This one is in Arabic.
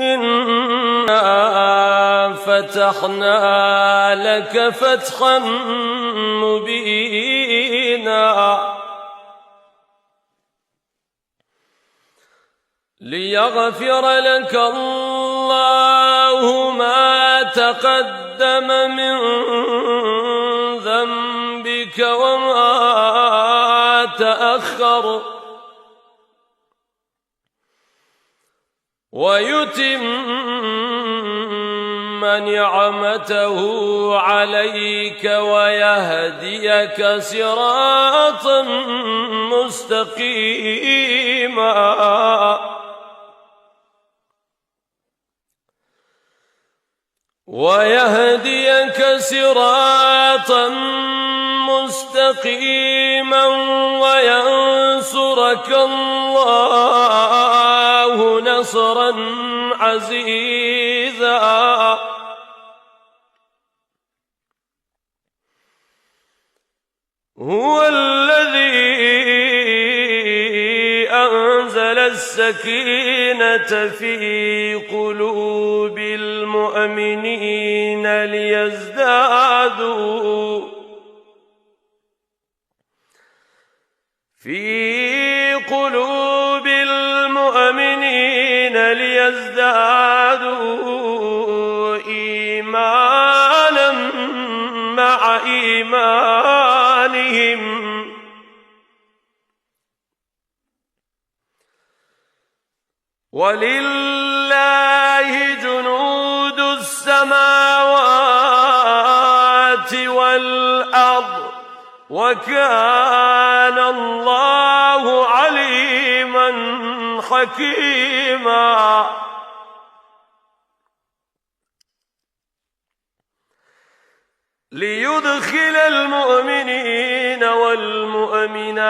إنا فتحنا لك فتحا مبينا ليغفر لك الله ما تقدم من ذنبك وما تأخر ويتم نعمته عليك ويهديك صراطا مستقيما وينصرك الله نصرا عزيزا هو الذي أنزل السكينة في قلوب المؤمنين ليزدادوا إيمانا مع إيمانهم ولله جنود السماوات والأرض وكان الله عليما حكيما ليدخل المؤمنين والمؤمنات